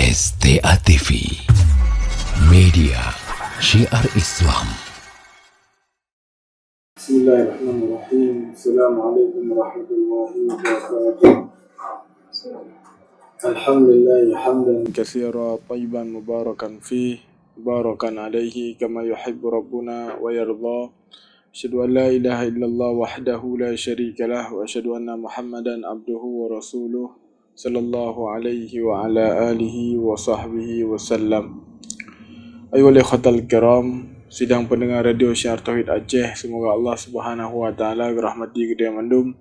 STA TV, media syiar Islam. Bismillahirrahmanirrahim. Assalamualaikum warahmatullahi wabarakatuh. Alhamdulillah hamdan katsira tayyiban mubarakan fih, barakan alaihi kama yuhibbu rabbuna wa yarda. Asyhadu an la ilaha illallah wahdahu la syarikalah wa asyhadu anna Muhammadan abduhu wa rasuluh sallallahu alaihi wa ala alihi wa sahbihi wasallam. Ayuhal ikhwatal kiram, sidang pendengar radio Syiar Tauhid Aceh, semoga Allah Subhanahu wa taala rahmati kita mandum.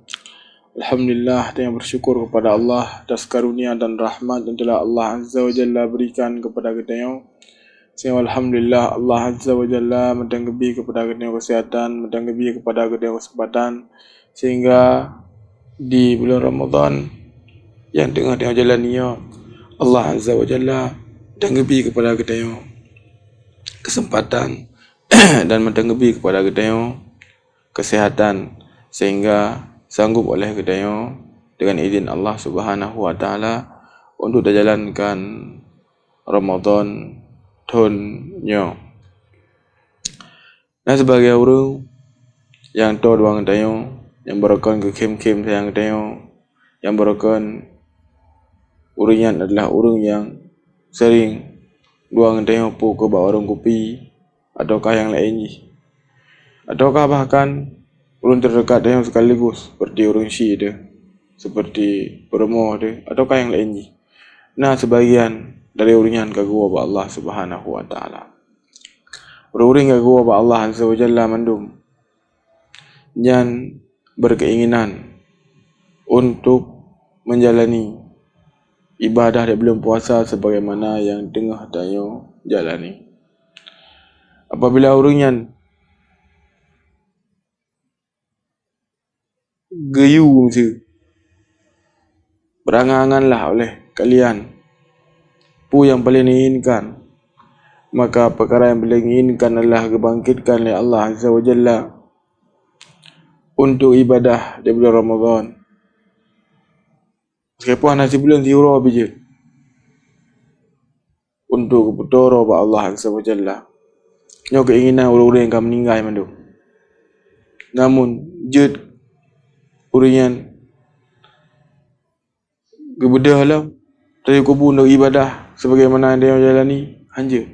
Alhamdulillah, kita bersyukur kepada Allah atas karunia dan rahmat yang telah Allah Azza wa Jalla berikan kepada kita. Sehingga alhamdulillah Allah Azza wa Jalla mendenggebi kepada kita kesehatan, mendenggebi kepada kita kesempatan, sehingga di bulan Ramadan yang tengah jalaninya, Allah Azza wa Jalla mendenggebi kepada kita kesempatan dan mendenggebi kepada kita kesehatan, sehingga sanggup oleh kita dengan izin Allah Subhanahu wa taala untuk menjalankan Ramadan tahunnya. Nah, sebagai orang yang tahu doang kita yang berakan ke kem-kem sayang kita, yang berakan urunyan adalah orang yang sering doang kita pu ke warung kopi ataukah yang lain, ataukah bahkan orang terdekat dia sekaligus seperti orang Syi dia, seperti Bromo dia, ataukah yang lain. Nah, sebagian dari orang kagua ba Allah Subhanahu wa taala, orang kagua ba Allah Azza wa Jalla mandum yang berkeinginan untuk menjalani ibadah di bulan puasa sebagaimana yang tengah tayo jalani. Apabila orang geyu mesti berangan-anganlah oleh kalian pu yang paling diinginkan, maka perkara yang paling diinginkan adalah kebangkitkan oleh Allah Azza wa Jalla untuk ibadah di bulan Ramadan. Meskipun nasi bulan tiura biji untuk berdoa kepada Allah Azza wa Jalla, nyo keinginan orang-orang yang meninggal mandu. Namun jid orang kebedah lah dari kubur untuk ibadah sebagaimana dia jalani hanja.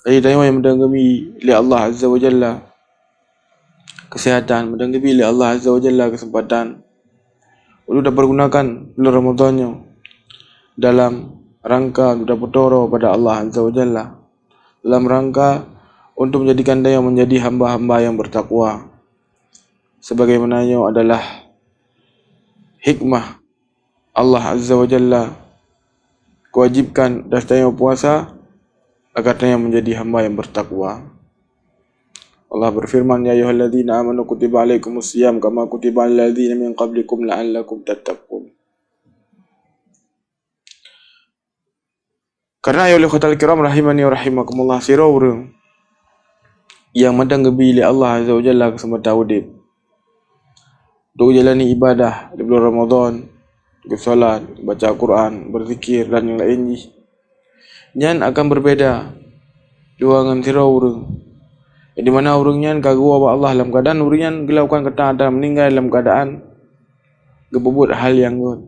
Jadi tanya yang mendenggami oleh Allah Azza wa Jalla kesehatan, mendenggami oleh Allah Azza wa Jalla kesempatan untuk dapat gunakan bulan Ramadannya dalam rangka untuk dapat berdoa pada Allah Azza wa Jalla, dalam rangka untuk menjadikan dia menjadi hamba-hamba yang bertakwa, sebagaimananya adalah hikmah Allah Azza wa Jalla kewajibkan atas dia puasa agar dia menjadi hamba yang bertakwa. Allah berfirman, ya ayyuhalladzina amanu kutiba alaikumusiyam kama kutiba alal ladzina min qablikum la'allakum tattaqun. Karena ya ikhwatal kiram rahimani wa rahimakumullah, sira urang yang mendenggebi li Allah Azza wa Jalla kesempatan udip untuk jalani ibadah di bulan Ramadan, salat, baca Quran, berzikir dan yang lain, nyan akan berbeda dua dengan sira urang di mana urangnya kagua ba Allah dalam keadaan urangnya gelaukan kata meninggal dalam keadaan gebebut hal yang good.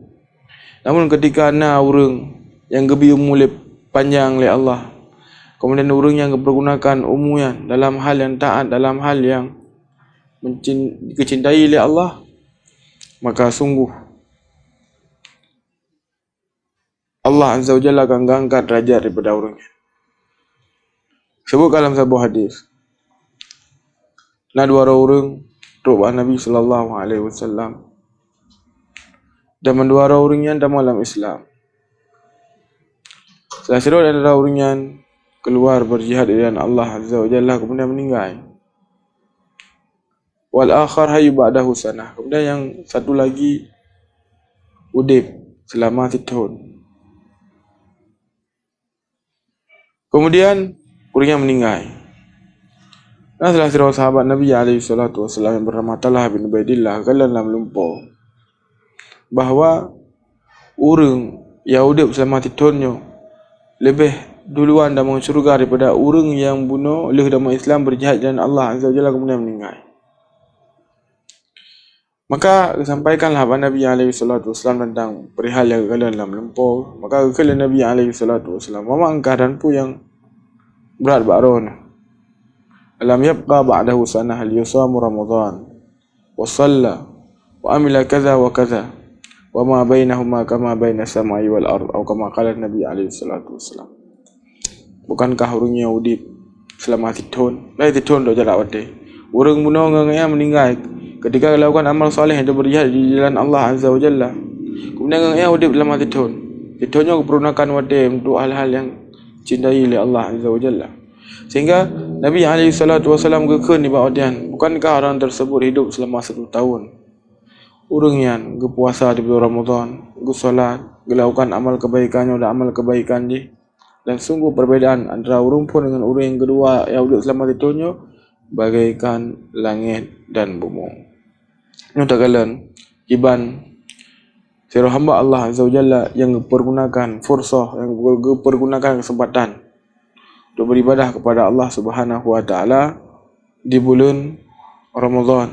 Namun ketika na urang yang gebi umur panjang oleh Allah, kemudian orang yang bergunakan umurnya dalam hal yang taat, dalam hal yang dicintai oleh Allah, maka sungguh Allah Azza wa Jalla akan mengangkat derajat daripada orangnya. Sebut dalam sebuah hadis, nah dua orang ru'bah Nabi sallallahu alaihi wasallam dan dua orang yang dalam Islam. Setelah ada orang yang keluar berjihad dengan Allah Azza wa Jalla kemudian meninggal. Wal akhar hayyu ba'dahu sanah. Kemudian yang satu lagi udip selama 7 tahun. Kemudian orang yang meninggal. Nah, salah seorang sahabat Nabi alaihi salatu wasallam yang bernama Talha bin Ubaidillah kalian dalam lumpur bahawa orang yang hidup selama tahunnya lebih duluan dalam syurga daripada orang yang bunuh oleh dalam Islam berjihad dan Allah Azza wa Jalla kemudian meninggal. Maka sampaikanlah kepada Nabi SAW tentang perihal yang kalian dalam lempau. Maka kala Nabi SAW memang keadaan pun yang berat ba'ron. Alam yabqa ba'dahu sanah al-yusamu Ramadan wa salla wa amila kaza wa kaza wa ma bainahuma kama baina samai wal ard atau kama qala Nabi SAW. Bukankah orang yang udip selama tahun? Lai tahun dah jalan wate. Orang bunuh yang meninggal ketika melakukan amal soleh dan berjihad di jalan Allah Azza wa Jalla. Kemudian yang udip dalam tahun. Tahunnya keperunakan wate untuk hal-hal yang cintai oleh Allah Azza wa Jalla. Sehingga Nabi SAW kekeh ni ba'udian. Bukankah orang tersebut hidup selama 1 tahun? Orang yang berpuasa di bulan Ramadan, bersolat, melakukan amal kebaikannya dan amal kebaikan dia. Dan sungguh perbezaan antara orang pun dengan orang yang kedua yang hidup selama tahunnya bagaikan langit dan bumi. Ini tak kalian iban sirah hamba Allah Azza wa Jalla yang pergunakan fursah, yang pergunakan kesempatan untuk beribadah kepada Allah Subhanahu wa taala di bulan Ramadan.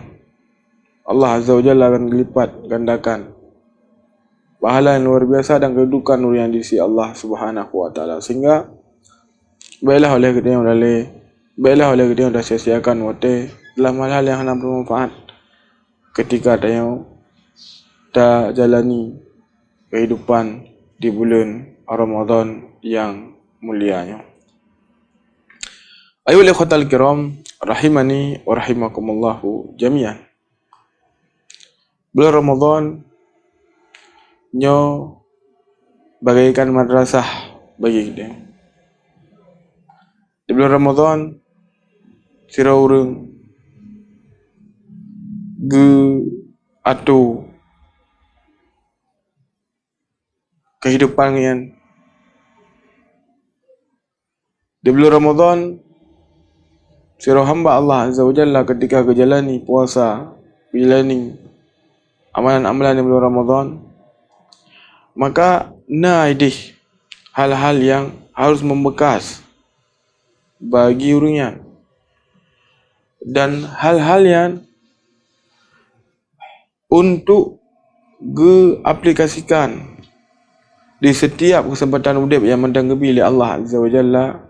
Allah Azza wa Jalla akan lipat gandakan pahala yang luar biasa dan kedudukan yang di sisi Allah Subhanahu wa taala. Sehingga baiklah oleh kita yang dah sia-siakan waktu dalam hal-hal yang hendak bermanfaat ketika tayo dah jalani kehidupan di bulan Ramadan yang mulianya. Ayuhal ikhwatal kiram rahimani wa rahimakumullahu jami'an. Bulan Ramadan nyo bagaikan madrasah bagi kita. Di bulan Ramadan sira urang ge atu kehidupan yang di bulan Ramadan sira hamba Allah Azza wa Jalla ketika kejalani puasa, menjalani amalan-amalan di bulan Ramadan, maka naidih hal-hal yang harus membekas bagi orangnya dan hal-hal yang untuk diaplikasikan di setiap kesempatan hidup yang mendenggebi oleh Allah Azza wa Jalla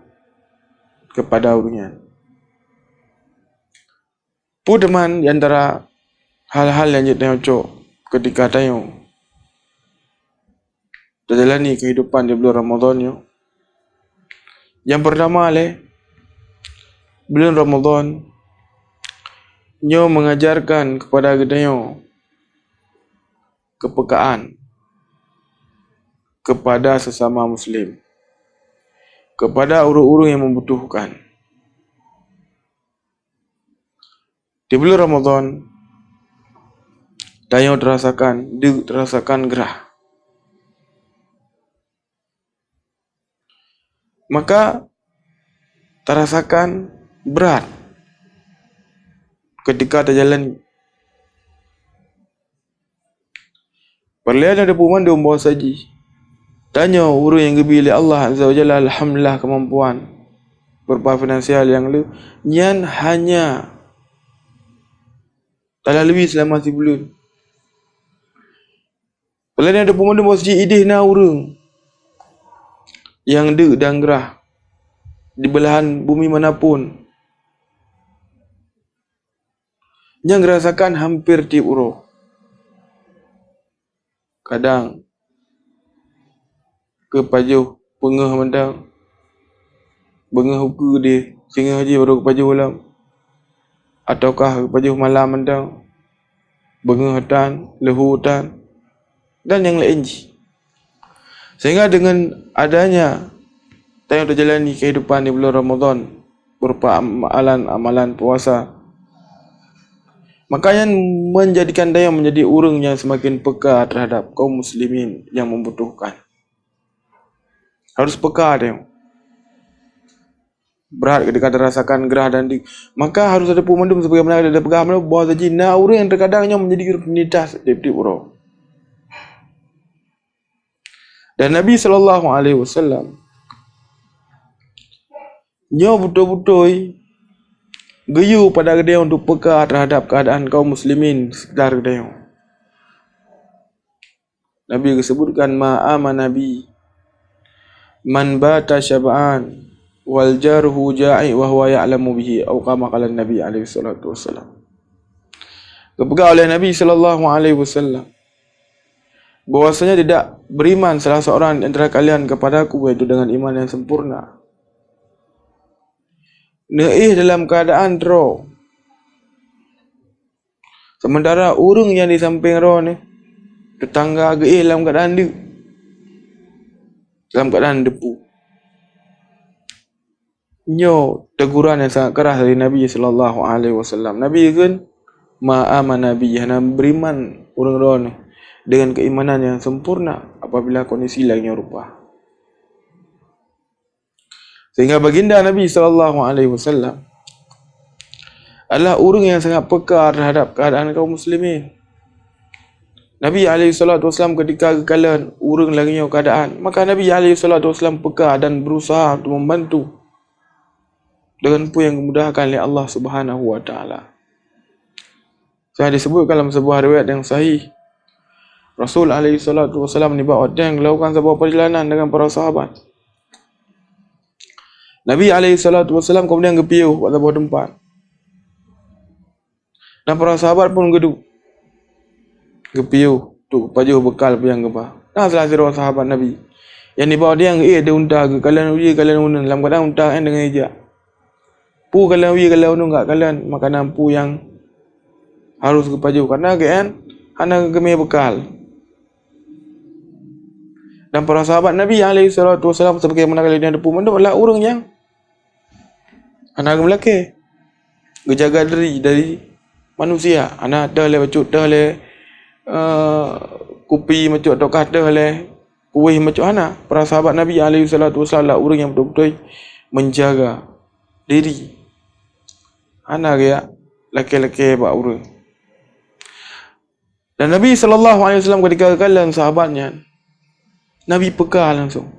kepada orangnya. Pudeman di antara hal-hal yang kita cok ketika tayo jalani kehidupan di bulan Ramadan yo. Yang pertama bulan Ramadan nyo mengajarkan kepada kita yo kepekaan kepada sesama muslim, kepada orang-orang yang membutuhkan. Di bulan Ramadan tayo terasakan gerah. Maka terasakan berat ketika terjalan. Perlihat ada puman dia membawa saji. Tanya orang yang gebili Allah Azza wa Jalla, alhamdulillah kemampuan berupa finansial yang nyan hanya tak lebih selama sebulan. Perlihat ada puman dia membawa saji idih na orang yang dan gerah di belahan bumi manapun, yang rasakan hampir tiap uruh. Kadang ke pajuh pengah mandang, bengah huku dia sehingga haji baru ke pajuh malam, ataukah ke pajuh malam mandang, bengah hutan, lehu hutan dan yang lain. Sehingga dengan adanya tayo terjalani kehidupan di bulan Ramadan berupa amalan puasa, maka yang menjadikan tayo menjadi orang yang semakin peka terhadap kaum muslimin yang membutuhkan. Harus peka tayo. Berat ketika terasakan gerah dan maka harus ada pemandum sebagaimana ada pegangan bahawa saja orang yang terkadangnya menjadi rutinitas tiap-tiap orang. Dan Nabi SAW nyo betul-betul geyu pada dia untuk peka terhadap keadaan kaum muslimin sekitar dia. Nabi disebutkan ma'ama Nabi man bata syab'an wal jarhu ja'i wa huwa ya'lamu bihi atau kama qala Nabi alaihi salatu wasallam. Kepegang oleh Nabi sallallahu alaihi wasallam bahwasanya tidak beriman salah seorang antara kalian kepadaku iaitu dengan iman yang sempurna. Naih dalam keadaan ro. Sementara urung yang di samping ro ni tetangga geih dalam keadaan dia, dalam keadaan depu. Nyo teguran yang sangat keras dari Nabi sallallahu alaihi wasallam. Nabi kan ma'ama Nabi yang beriman orang-orang dengan keimanan yang sempurna apabila kondisi lainnya rupa. Sehingga baginda Nabi sallallahu alaihi wasallam adalah orang yang sangat peka terhadap keadaan kaum muslimin. Nabi SAW ketika kala urang laginya keadaan, maka Nabi SAW peka dan berusaha untuk membantu dengan apa yang dimudahkan oleh Allah Subhanahu wa taala. Saya disebut dalam sebuah riwayat yang sahih, Rasul SAW ni bawa orang melakukan sebuah perjalanan dengan para sahabat. Nabi SAW kemudian gepiuh pada sebuah tempat. Dan para sahabat pun geduk. Gepiuh tu pajuh bekal piang gepa. Nah salah satu sahabat Nabi yang dibawa dia dia unta ke kalian uji kalian unun dalam keadaan unta kan dengan hijab. Pu kalian uji kalian unun enggak kalian makanan pu yang harus ke pajuh karena kan hana gemih bekal. Dan para sahabat Nabi SAW sebagaimana kalian ada pu manduklah orang yang hana gemelake gejaga diri dari manusia. Hana dah le bacut dah le kupi macam atau kata oleh kuih macam mana. Para sahabat Nabi SAW lah orang yang betul-betul menjaga diri. Anak ya laki-laki buat orang. Dan Nabi SAW ketika kalian sahabatnya, Nabi peka langsung.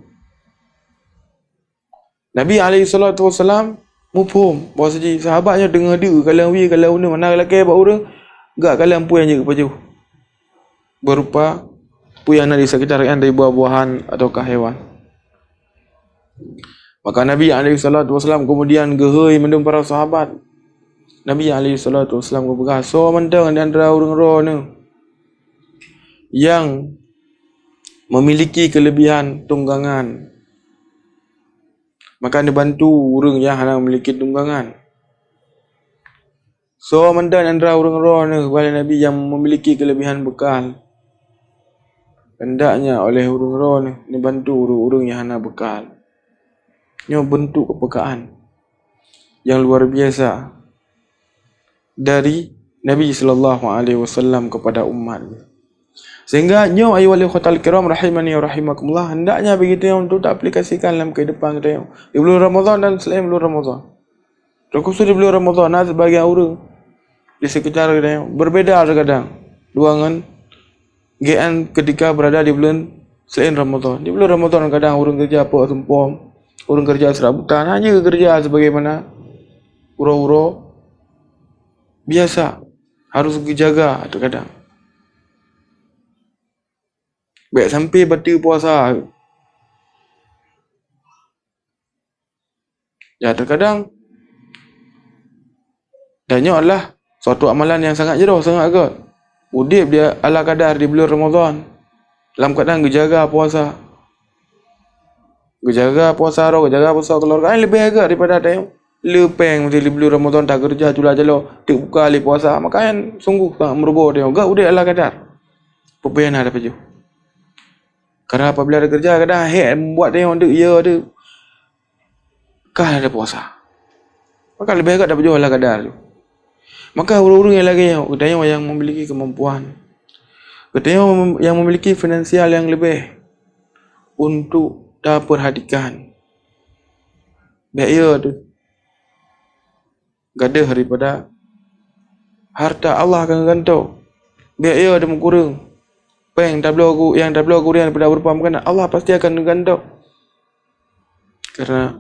Nabi SAW mufhum bahawa sahabatnya dengar dia kalian mana lelaki buat orang enggak kalian pu yang jaga baju berupa puyana di sekitar dari buah-buahan ataukah hewan. Maka Nabi SAW kemudian gehoi mendung para sahabat. Nabi SAW berkata, so mendang di antara orang-orang yang memiliki kelebihan tunggangan, maka dibantu orang yang hanya memiliki tunggangan. So mendang di antara orang-orang Nabi yang memiliki kelebihan bekal, hendaknya oleh orang-orang ni bantu orang yang hana bekal. Ini bentuk kepekaan yang luar biasa dari Nabi SAW kepada umat. Sehingga nyo ayu wali khotal kiram rahimani wa rahimakumullah, hendaknya begitu yang untuk tak aplikasikan dalam kehidupan kita di bulan Ramadan dan selain bulan Ramadan. Terkhusus di bulan Ramadan ada sebagian orang di sekitar kita berbeda terkadang duangan GN ketika berada di bulan selain Ramadan. Di bulan Ramadan kadang orang kerja apa sempom, orang kerja serabutan, hanya kerja sebagaimana uro-uro biasa, harus dijaga terkadang. Baik sampai batal puasa. Ya terkadang dannya adalah suatu amalan yang sangat jauh, sangat agak. Udip dia ala kadar di bulan Ramadan dalam keadaan gejaga puasa. Gejaga puasa roh, gejaga puasa keluarga lebih agak daripada ada yang lepeng mesti di bulan Ramadan tak kerja tulah jalo tik buka li puasa. Makanya sungguh sangat merugo dia. Enggak udip ala kadar. Pepean ada baju. Karena apabila ada kerja kadang buat dia untuk ya ada kah ada puasa. Maka lebih agak dapat jual ala kadar tu. Maka orang-orang yang lagi katanya yang memiliki kemampuan, katanya yang memiliki finansial yang lebih untuk dapat perhatikan dia tu gadah daripada harta Allah akan gantung. Biar ia ada kurang peng yang tablo Quran daripada beberapa makanan, Allah pasti akan gandak. Karena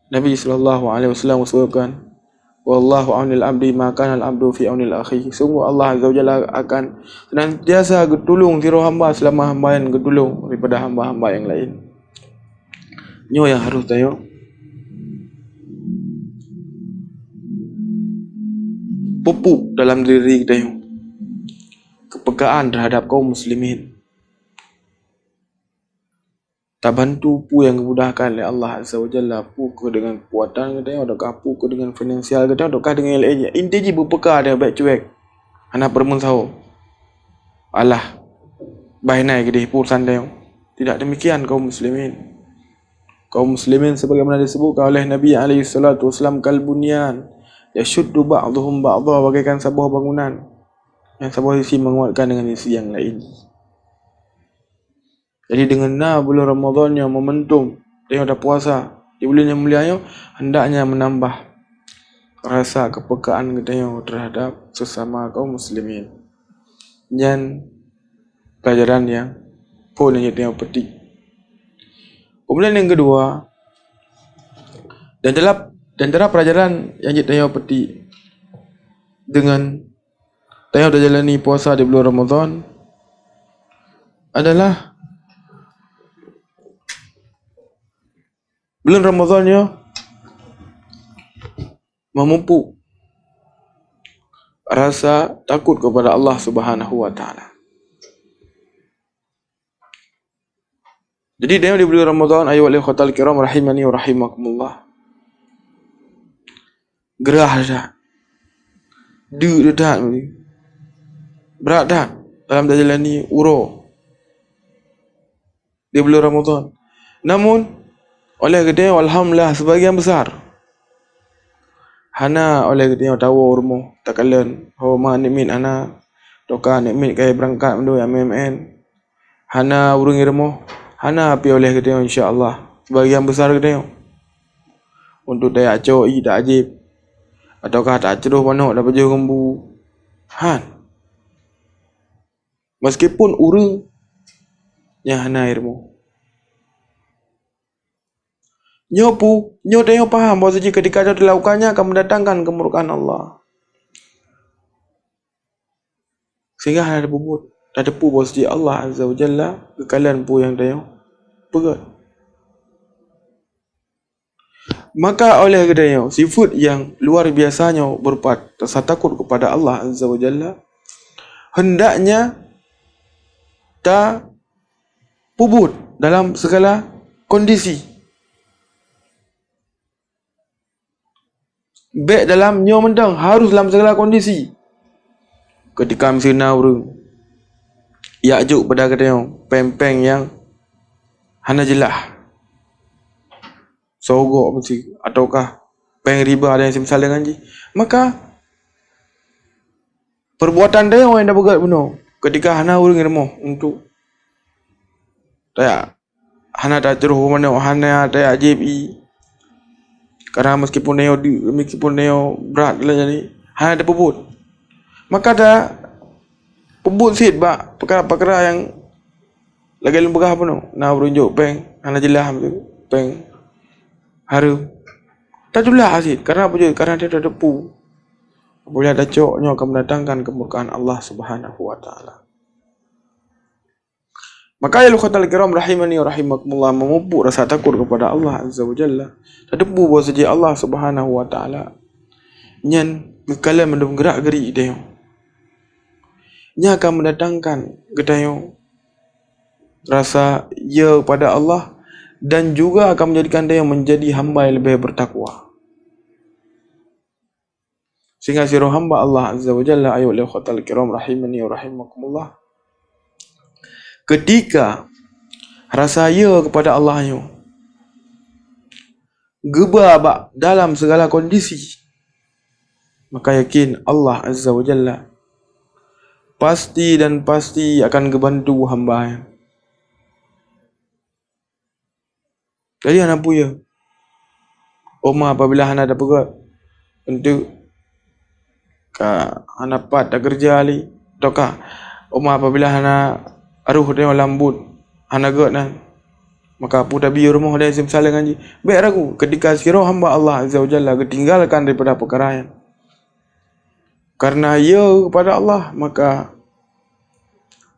Nabi SAW sebutkan, wallahu aunil abdi maka al abdu fi aunil akhi. Sungguh Allah Azza wa Jalla akan senantiasa getulung tiro hamba selama hamba yang getulung daripada hamba-hamba yang lain. Nyo yang harus tayo pupuk dalam diri kita, kepekaan terhadap kaum muslimin. Tak bantu pu yang dimudahkan oleh Allah Azza wa Jalla, pu ke dengan kekuatan kita, ataukah pu ke dengan finansial kita, ataukah dengan lainnya. Inti je berpekar dia baik cuek. Anak permun tahu. Allah bainai gede pulsan dia. Tidak demikian kaum muslimin. Kaum muslimin sebagaimana disebutkan oleh Nabi alaihi salatu wasallam kalbunyan yashuddu ba'dhum ba'dha, bagaikan sebuah bangunan yang sebuah sisi menguatkan dengan sisi yang lain. Jadi dengan bulan Ramadan yang momentum, dia dah puasa di bulan yang mulia, hendaknya menambah rasa kepekaan kita terhadap sesama kaum muslimin. Dan pelajaran yang pun yang kita petik. Kemudian yang kedua, dan dalam pelajaran yang kita petik dengan kita dah jalani puasa di bulan Ramadan adalah bulan Ramadannya memupuk rasa takut kepada Allah Subhanahu wa taala. Jadi dalam di bulan Ramadan, ayu wal ikhwatal kiram rahimani wa rahimakumullah, gerah dah, dah, berat dah dalam jalani uro di bulan Ramadan. Namun oleh kedai alhamdulillah sebagian besar hana oleh kedai tahu urmo takalan ho ma nikmin ana toka nikmin kai berangkat mendo MMN hana urung irmo hana api oleh kedai insyaallah sebagian besar kedai untuk daya acoi tak ajib ataukah tak ceruh panok dapat je gembu han meskipun urung yang hana irmo. Nyo tengok faham bahawa ketika dia dilakukannya akan mendatangkan kemurkaan Allah. Sehingga ada bubut, ada pu bahawa Allah Azza wa Jalla kekalian pu yang tengok pegat. Maka oleh kedai sifat yang luar biasanya berupa rasa takut kepada Allah Azza wa Jalla, hendaknya tak puput dalam segala kondisi. Baik dalam nyo mendang harus dalam segala kondisi. Ketika misina urung ya juk pada kedai pempeng yang hana jelah sogok mesti ataukah peng riba ada yang semisal dengan ji, maka perbuatan dia yang dah begat benar ketika hana urung irmo untuk tak hana tak ceruh mana hana tak JB. Karena meskipun neo berat lah jadi hanya ada pebut. Maka ada pebut sit bak perkara-perkara yang lagi lembagah apa no. Nah berunjuk peng hanya jelah peng haru. Tak jelah sit karena apa je? Karena dia ada depu. Boleh ada coknya akan mendatangkan kemurkaan Allah Subhanahu wa taala. Maka ya lukhatal kiram rahimani wa rahimakumullah, memupuk rasa takut kepada Allah Azza wa Jalla. Terdebu bahawa saja Allah Subhanahu wa taala nyan kekalian mendung gerak geri dia. Nya akan mendatangkan gedayo rasa ya pada Allah dan juga akan menjadikan dia menjadi hamba yang lebih bertakwa. Sehingga sirah hamba Allah Azza wa Jalla ayu lukhatal kiram rahimani wa rahimakumullah, ketika rasa ya kepada Allah gebabak dalam segala kondisi, maka yakin Allah Azza wa Jalla pasti dan pasti akan ngebantu hamba. Jadi anak puya Oma apabila anak ada pegat untuk anak pat tak kerja ali, ataukah Oma apabila anak aruh dia lambut hanagat nan maka apu tabi rumah dia simsala ngaji baik ragu ketika sira hamba Allah azza wajalla ketinggalkan daripada perkara yang karena ia kepada Allah, maka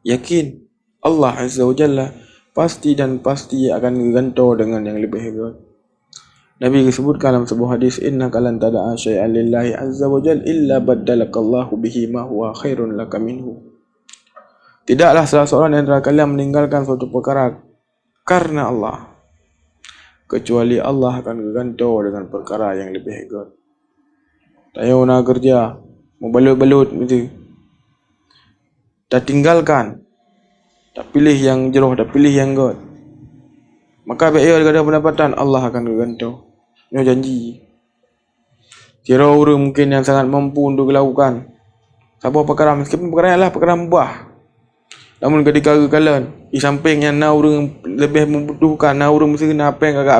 yakin Allah azza wajalla pasti akan gantung dengan yang lebih hebat. Nabi disebutkan dalam sebuah hadis, innaka lan tada'a syai'an lillahi azza wajalla illa baddalakallahu bihi ma huwa khairun laka minhu. Tidaklah salah seorang di antara kalian meninggalkan suatu perkara karena Allah, kecuali Allah akan gantung dengan perkara yang lebih hebat. Tayo nak kerja mau balut-balut gitu, dah tinggalkan, tak pilih yang jeroh, tak pilih yang god, maka biar ada pendapatan Allah akan gantung. Ini janji. Kira orang mungkin yang sangat mampu untuk melakukan sebuah perkara, meskipun perkara adalah perkara mubah, namun ketika kalian di samping yang nak orang lebih membutuhkan, nak orang mesti kena apa yang agak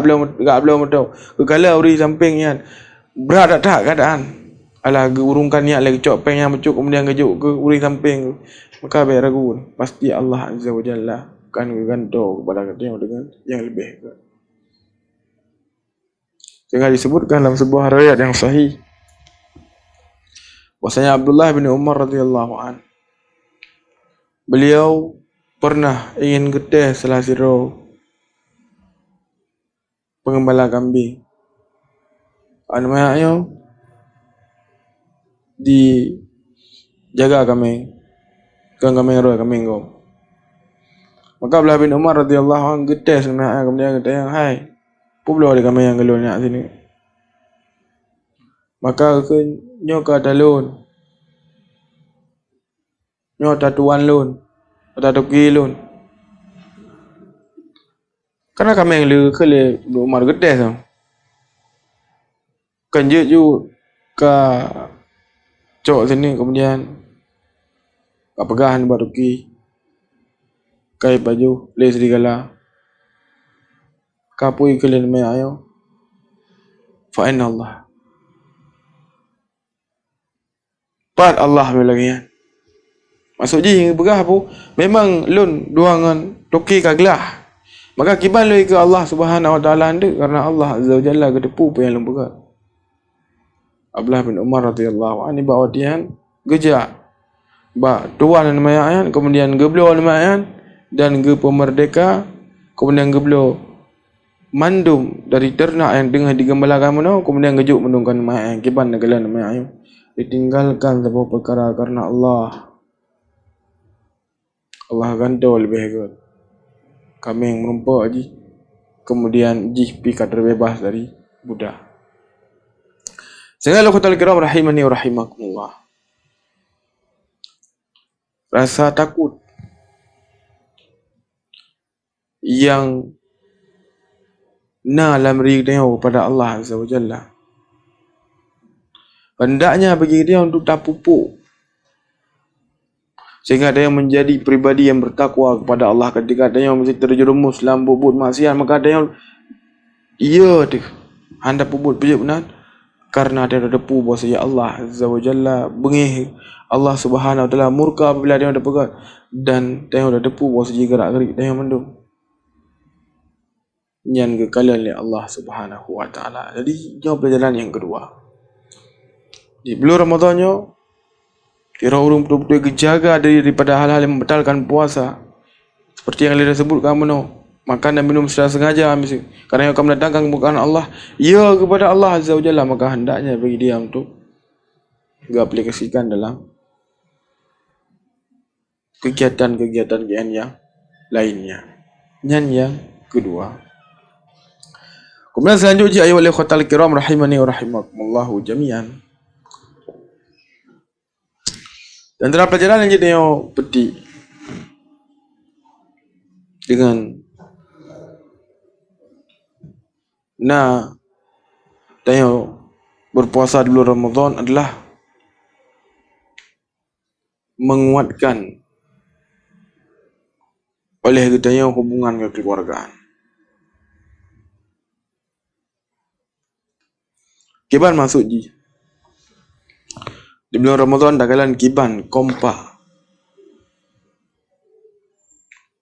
belum tahu, kekala orang di samping yang berat tak keadaan alah urungkan niat lagi cok peng yang mencuk kemudian kejuk ke uri samping, maka biar ragu pasti Allah azza wajalla akan gantung kepada dia dengan yang lebih. Sehingga disebutkan dalam sebuah riwayat yang sahih bahwasanya Abdullah bin Umar radhiyallahu an, beliau pernah ingin getih salah siro pengembala kambing. Namanya dijaga kami roh kami go. Maka Abdullah bin Umar radhiyallahu anhu getes sebenarnya kemudian kata yang hai publo di kami yang gelonyak sini. Maka ke nyoka talun. Nyota tuan lun atau toki lun. Karena kami yang le kele Umar getes tu. Kan je ju ka cok sini kemudian pegahan baruki kai baju le serigala kapui kalian mai ayo fa inna Allah pat Allah belagian masuk ji begah apa memang lun duangan toki kaglah maka kiban lui ke Allah Subhanahu wa taala ande karena Allah azza wajalla gedepu pe yang lembaga. Abdullah bin Umar radhiyallahu anhu bawa dia gejak ba tuan namayan kemudian geblo namayan dan ge pemerdeka kemudian geblo mandum dari ternak yang tengah digembalakan mano kemudian gejuk menungkan namayan kiban negala namayan ditinggalkan sebuah perkara karena Allah gantung lebih hebat. Kami yang merumpak ji kemudian ji pika terbebas dari budak. Sehingga al-Quran al-Kiram rahimani wa rahimakumullah, rasa takut yang dalam diri dia kepada Allah azza wajalla hendaknya bagi dia untuk tak pupuk sehingga dia menjadi pribadi yang bertakwa kepada Allah. Ketika dia mesti terjerumus dalam bubut maksiat, maka dia tu anda puput benar karena dia ada depu bahwasanya Allah azza wajalla bengih, Allah subhanahu wa taala murka apabila dia ada pegat dan dia ada depu bahwasanya gerak-gerik dia mendung yang kekalian oleh Allah subhanahu wa taala. Jadi jawab pelajaran yang kedua di bulan Ramadannya kira orang betul-betul jaga daripada hal-hal yang membatalkan puasa seperti yang kita sebutkan makan dan minum secara sengaja kerana yang akan mendatangkan kemurkaan Allah kepada Allah azza wajalla, maka hendaknya bagi dia untuk aplikasikan dalam kegiatan-kegiatan yang lainnya. Yang kedua. Kemudian selanjutnya ayyuhal ikhwatal kiram rahimani wa rahimakumullahu jami'an. Dan dalam pelajaran yang jadi petik dengan tayo berpuasa di bulan Ramadan adalah menguatkan oleh kita hubungan kekeluargaan. Kiban masuk di bulan Ramadan dakalan kiban kompak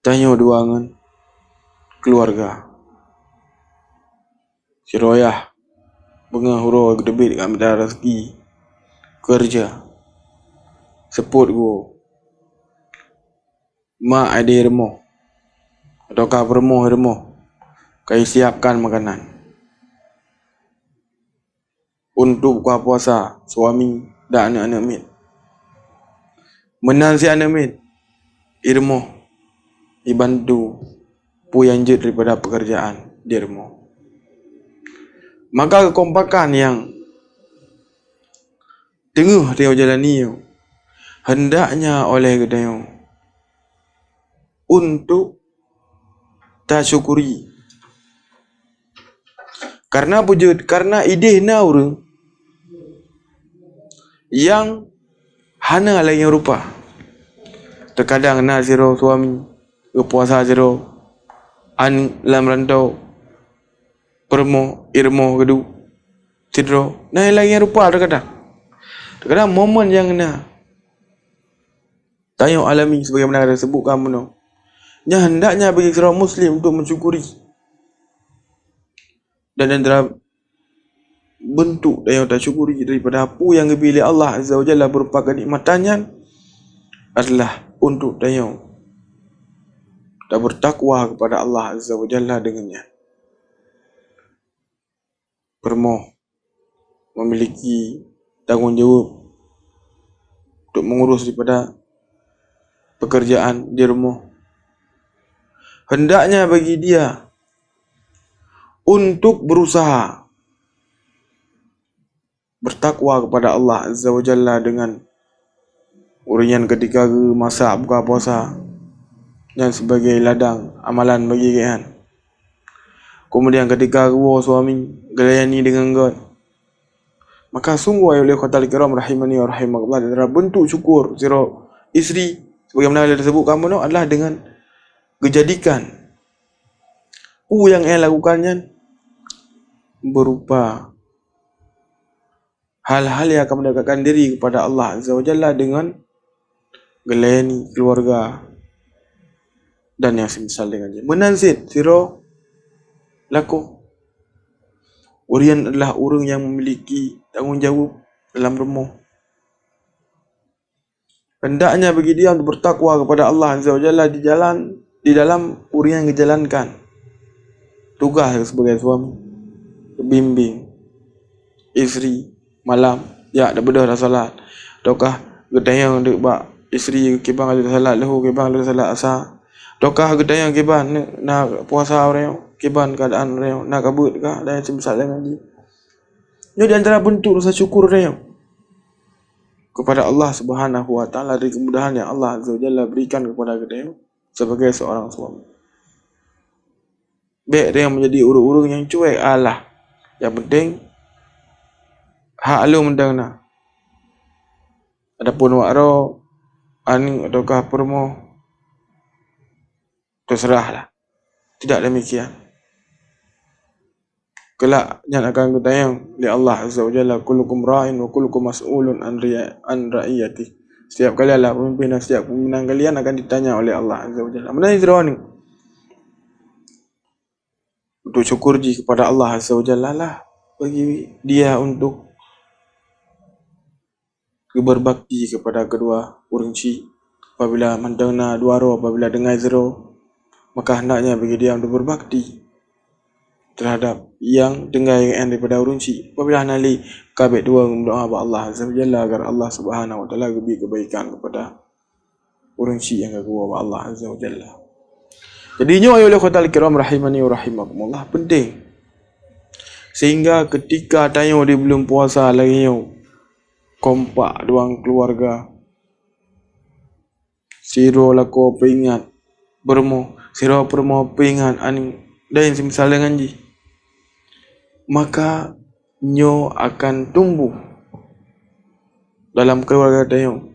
tanya dua dengan keluarga. Si royah bengah huro debit kat minta rezeki kerja support go mak ada remo ataukah remo kai siapkan makanan untuk buka puasa suami dan anak-anak mit menang si anak mit irmo dibantu pu yang jet daripada pekerjaan dirmo. Maka kekompakan yang tengah dia jalani hendaknya oleh kita untuk tak syukuri. Karena wujud, karena ide na orang yang hana lain yang rupa. Terkadang na zero suami, puasa zero, lam rantau, permo, irmo, gedu, sidro. Nah, lain yang rupa terkadang. Terkadang momen yang na tanya alami sebagaimana ada sebut kamu no. Yang hendaknya bagi seorang Muslim untuk mensyukuri. Dan antara bentuk yang tak syukuri daripada apa yang dipilih Allah Azza wa Jalla berupa kenikmatannya adalah untuk tanya tak bertakwa kepada Allah Azza wa Jalla dengannya. Permoh memiliki tanggungjawab untuk mengurus daripada pekerjaan di rumah. Hendaknya bagi dia untuk berusaha bertakwa kepada Allah Azza wa Jalla dengan urian ketika masak buka puasa dan sebagai ladang amalan bagi kalian. Kemudian ketika suami gelayani dengan God, maka sungguh ayat oleh khatal kiram rahimani wa rahimakumullah adalah bentuk syukur zero isteri sebagaimana yang disebut kamu no adalah dengan kejadikan yang lakukannya berupa hal-hal yang akan mendekatkan diri kepada Allah Azza wa Jalla dengan gelayani keluarga dan yang semisal dengannya. Menanzid zero laku. Urian adalah orang yang memiliki tanggungjawab dalam rumah. Hendaknya bagi dia untuk bertakwa kepada Allah Azza wa Jalla di dalam urian yang dijalankan. Tugas sebagai suami, bimbing isteri malam, ya dah bedah dah salat. Ataukah gedayang dek bak isteri kebang ada salat lahu kebang ada salat asar. Ataukah gedayang kebang nak puasa orang keban keadaan orang nak kabut kah dan semisal dengan dia. Ini di antara bentuk rasa syukur orang kepada Allah Subhanahu wa taala dari kemudahan yang Allah Azza wa Jalla berikan kepada kita sebagai seorang suami. Baik dia menjadi urung-urung yang cuek Allah. Yang penting hak lu mendangna. Adapun wakro ani ataukah permo terserahlah. Tidak demikian. Kelak yang akan ketayang oleh Allah Azza wa Jalla, kullukum ra'in wa kullukum mas'ulun an ra'iyati. Setiap kalian lah pemimpin dan setiap pimpinan kalian akan ditanya oleh Allah Azza wa Jalla. Mana ni untuk syukur kepada Allah Azza wa Jalla lah bagi dia untuk berbakti kepada kedua urunci. Apabila mendengna dua roh, apabila dengar zero, maka hendaknya bagi dia untuk berbakti terhadap yang dengar yang daripada urunci. Apabila nali kabet dua berdoa kepada Allah Azza wa Jalla agar Allah Subhanahu wa taala beri kebaikan kepada urunci yang kepada Allah Azza wa Jalla. Jadi nyo ayo lekhotal kiram rahimani wa rahimakumullah penting. Sehingga ketika tanya dia belum puasa lagi nyo kompak doang keluarga. Siro lako peingat bermo, siro permo peingat ani dan semisal dengan ji. Maka nyo akan tumbuh dalam keluarga tayo.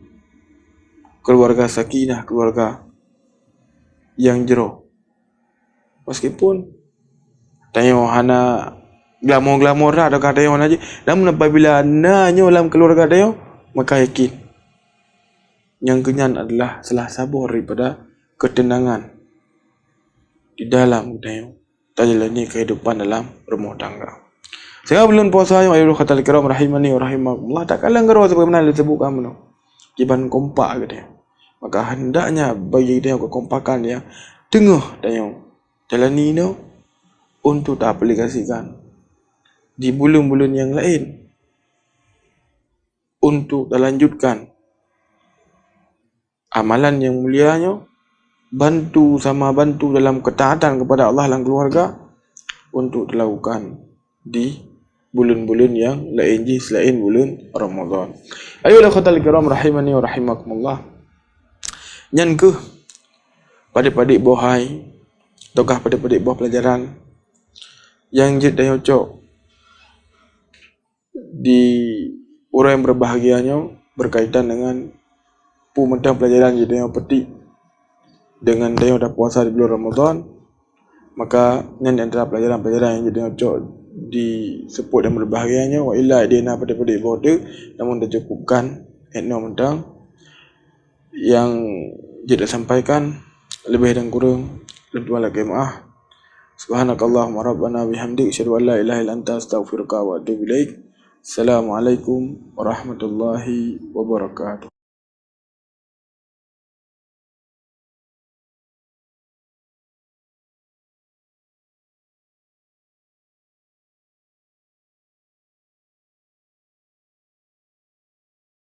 Keluarga sakinah, keluarga yang jero. Meskipun tayo hana glamor-glamor dah dekat tayo aja. Namun apabila nanyo dalam keluarga tayo, maka yakin yang kenyan adalah salah sabur daripada ketenangan di dalam menjalani kehidupan dalam rumah tangga. Sehingga bulan puasa yang ayuh khatal kiram rahimani wa rahimakumullah, tak kalah ngero sebagaimana disebut kamu no. Kiban kompak gitu. Maka hendaknya bagi dia kekompakan ya tengah dan jalani no untuk tak aplikasikan di bulan-bulan yang lain untuk lanjutkan amalan yang mulianya, bantu dalam ketaatan kepada Allah dan keluarga untuk dilakukan di bulan-bulan yang lain selain bulan Ramadan. Ayolah khatal kiram rahimani wa rahimakumullah. Nyan ke pada-pada bohai ataukah pada-pada buah pelajaran yang jid dan cocok di orang yang berbahagianya berkaitan dengan pementang pelajaran jadi yang petik dengan dia dah puasa di bulan Ramadan, maka ini antara pelajaran-pelajaran yang jadi cocok disebut dan berbahagianya. Wa illa dia nak pada-pada border namun dah cukupkan etno mentang yang jadi sampaikan, lebih dan kurang lebih lagi maaf. Subhanakallahumma rabbana bihamdik asyhadu an la ilaha illa anta astaghfiruka wa atubu ilaik. Assalamualaikum warahmatullahi wabarakatuh.